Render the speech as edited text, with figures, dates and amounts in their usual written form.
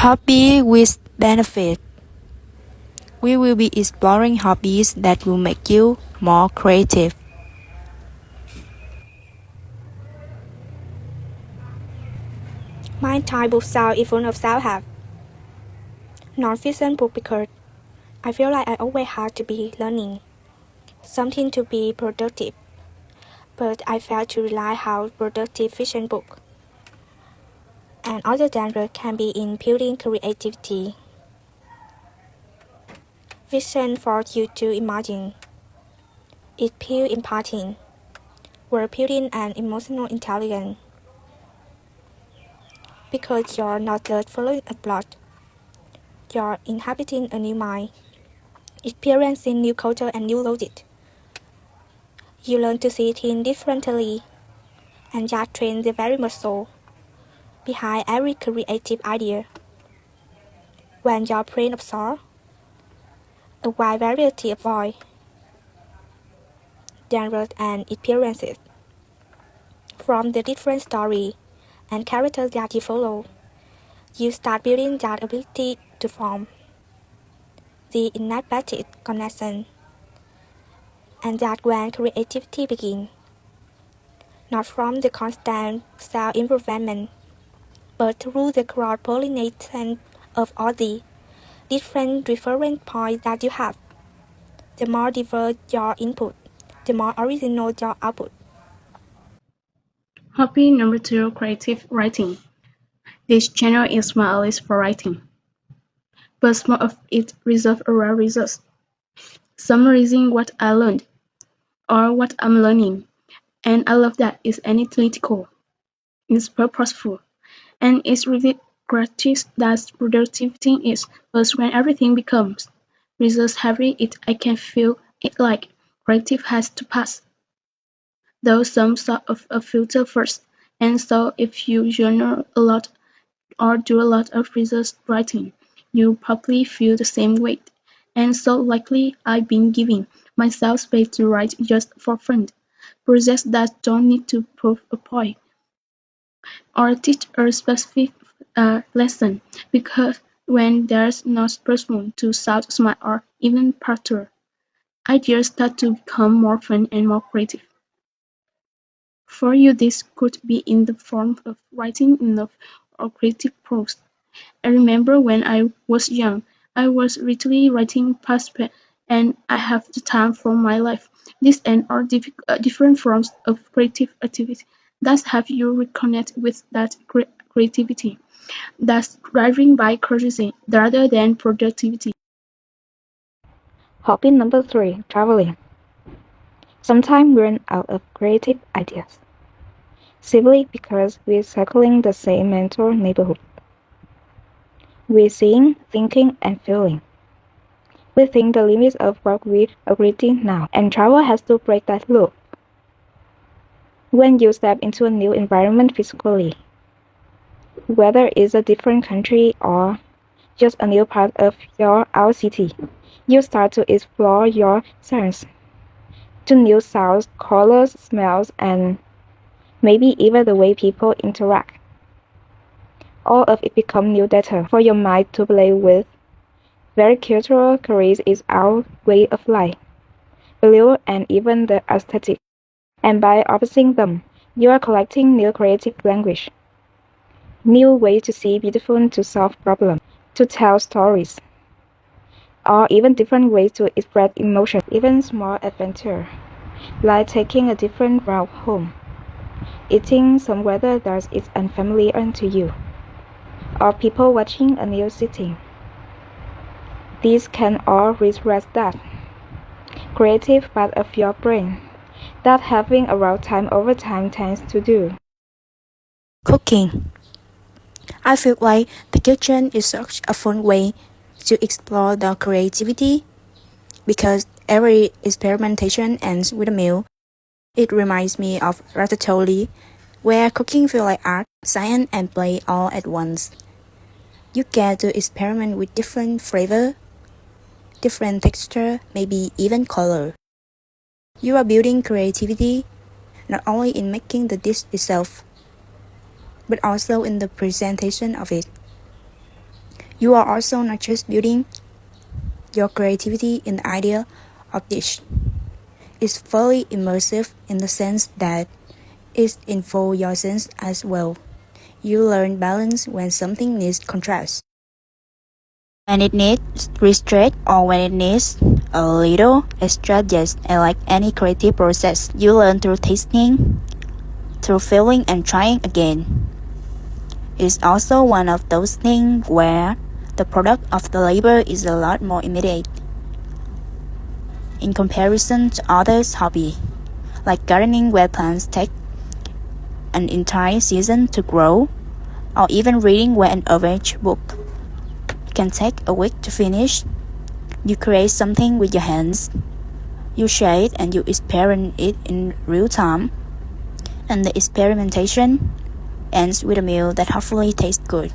Hobby with benefit. We will be exploring hobbies that will make you more creative. My type of sound is full of self-help. Non-fiction book because I feel like I always have to be learning something to be productive. But I fail to realize how productive fiction book and other genre can be in building creativity. Fiction forces you to imagine. It feels imparting, word building and emotional intelligence. Because you're not just following a plot, you're inhabiting a new mind, experiencing new culture and new logic. You learn to see things differently, and that trains the very muscle behind every creative idea. When your brain absorbs a wide variety of voice, genres, and experiences from the different stories and characters that you follow, you start building that ability to form the innovative connection, and that when creativity begins, not from the constant self-improvement, but through the cross-pollination of all the different reference points that you have. The more diverse your input, the more original your output. Hobby number 2, creative writing. This channel is my list for writing, but most of it reserved around results, summarizing what I learned or what I'm learning, and I love that it's analytical, it's purposeful, and it's really creative that productivity is. But when everything becomes results heavy, I can feel it like creative has to pass though some sort of a filter first. And so if you journal a lot or do a lot of research writing, you probably feel the same way. And so likely I've been giving myself space to write just for fun, projects that don't need to prove a point or teach a specific lesson, because when there's no person to sound smart or even perturb, ideas start to become more fun and more creative. For you, this could be in the form of writing enough or creative prose. I remember when I was young, I was literally writing past pen, and I have the time for my life. These and are different forms of creative activity that have you reconnect with that creativity that's driven by curiosity rather than productivity. Hobby number 3, traveling. Sometimes we run out of creative ideas, simply because we're circling the same mental neighborhood. We're seeing, thinking, and feeling. We think the limits of what we agree to now, and travel has to break that loop. When you step into a new environment physically, whether it's a different country or just a new part of our city, you start to explore your sense to new sounds, colors, smells, and maybe even the way people interact. All of it becomes new data for your mind to play with. Very cultural curiosity is our way of life, value, and even the aesthetic. And by observing them, you are collecting new creative language, new ways to see beautiful, to solve problems, to tell stories, or even different ways to express emotion. Even small adventure, like taking a different route home, eating somewhere that is unfamiliar to you, or people watching a new city. These can all reflect that creative part of your brain that having around time over time tends to do. Cooking. I feel like the kitchen is such a fun way to explore the creativity because every experimentation ends with a meal. It reminds me of Ratatouille, where cooking feels like art, science, and play all at once. You get to experiment with different flavor, different texture, maybe even color. You are building creativity not only in making the dish itself, but also in the presentation of it. You are also not just building your creativity in the idea of dish. It's fully immersive in the sense that it involves your sense as well. You learn balance when something needs contrast. When it needs restraint or when it needs a little extra zest, and like any creative process, you learn through tasting, through feeling and trying again. It's also one of those things where the product of the labor is a lot more immediate in comparison to others' hobby, like gardening where plants take an entire season to grow, or even reading where an average book can take a week to finish. You create something with your hands, you share it and you experiment it in real time, and the experimentation ends with a meal that hopefully tastes good.